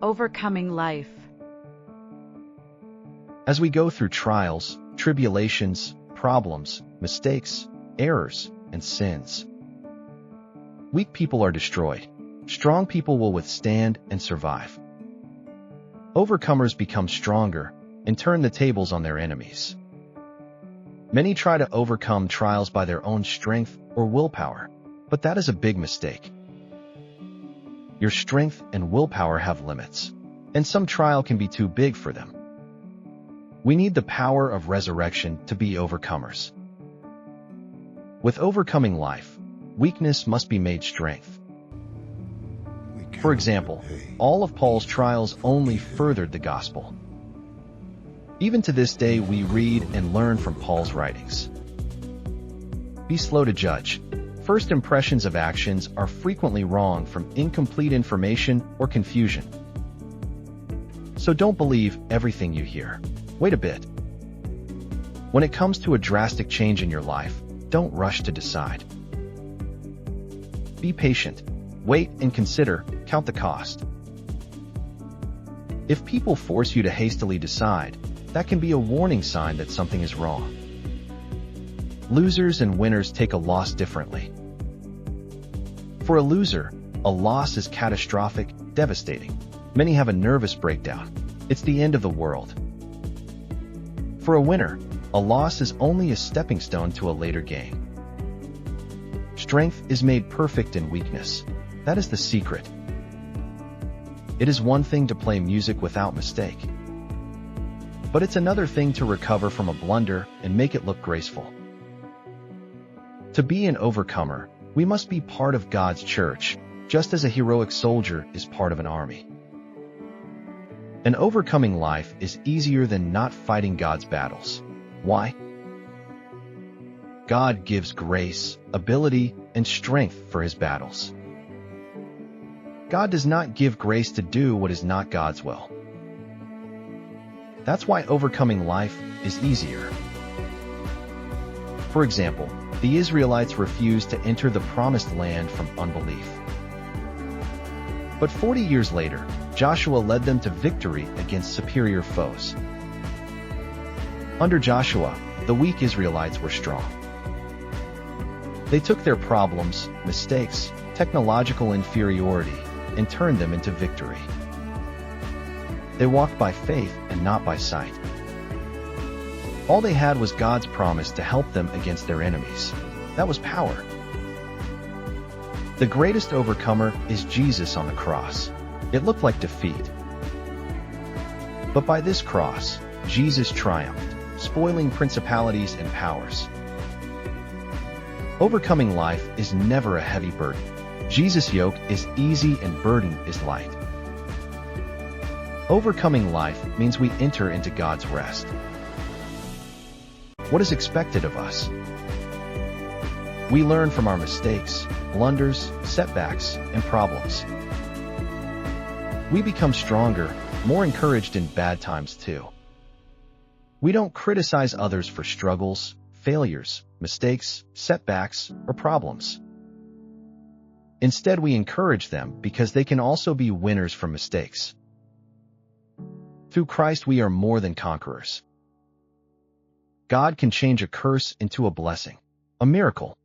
Overcoming life. As we go through trials, tribulations, problems, mistakes, errors, and sins, weak people are destroyed. Strong people will withstand and survive. Overcomers become stronger and turn the tables on their enemies. Many try to overcome trials by their own strength or willpower, but that is a big mistake. Your strength and willpower have limits, and some trial can be too big for them. We need the power of resurrection to be overcomers. With overcoming life, weakness must be made strength. For example, all of Paul's trials only furthered the gospel. Even to this day, we read and learn from Paul's writings. Be slow to judge. First impressions of actions are frequently wrong from incomplete information or confusion. So don't believe everything you hear. Wait a bit. When it comes to a drastic change in your life, don't rush to decide. Be patient. Wait and consider, count the cost. If people force you to hastily decide, that can be a warning sign that something is wrong. Losers and winners take a loss differently. For a loser, a loss is catastrophic, devastating. Many have a nervous breakdown. It's the end of the world. For a winner, a loss is only a stepping stone to a later gain. Strength is made perfect in weakness. That is the secret. It is one thing to play music without mistake, but it's another thing to recover from a blunder and make it look graceful. To be an overcomer, we must be part of God's church, just as a heroic soldier is part of an army. An overcoming life is easier than not fighting God's battles. Why? God gives grace, ability, and strength for his battles. God does not give grace to do what is not God's will. That's why overcoming life is easier. For example, the Israelites refused to enter the promised land from unbelief. But 40 years later, Joshua led them to victory against superior foes. Under Joshua, the weak Israelites were strong. They took their problems, mistakes, technological inferiority, and turned them into victory. They walked by faith and not by sight. All they had was God's promise to help them against their enemies. That was power. The greatest overcomer is Jesus on the cross. It looked like defeat. But by this cross, Jesus triumphed, spoiling principalities and powers. Overcoming life is never a heavy burden. Jesus' yoke is easy and burden is light. Overcoming life means we enter into God's rest. What is expected of us? We learn from our mistakes, blunders, setbacks, and problems. We become stronger, more encouraged in bad times too. We don't criticize others for struggles, failures, mistakes, setbacks, or problems. Instead, we encourage them because they can also be winners from mistakes. Through Christ, we are more than conquerors. God can change a curse into a blessing, a miracle.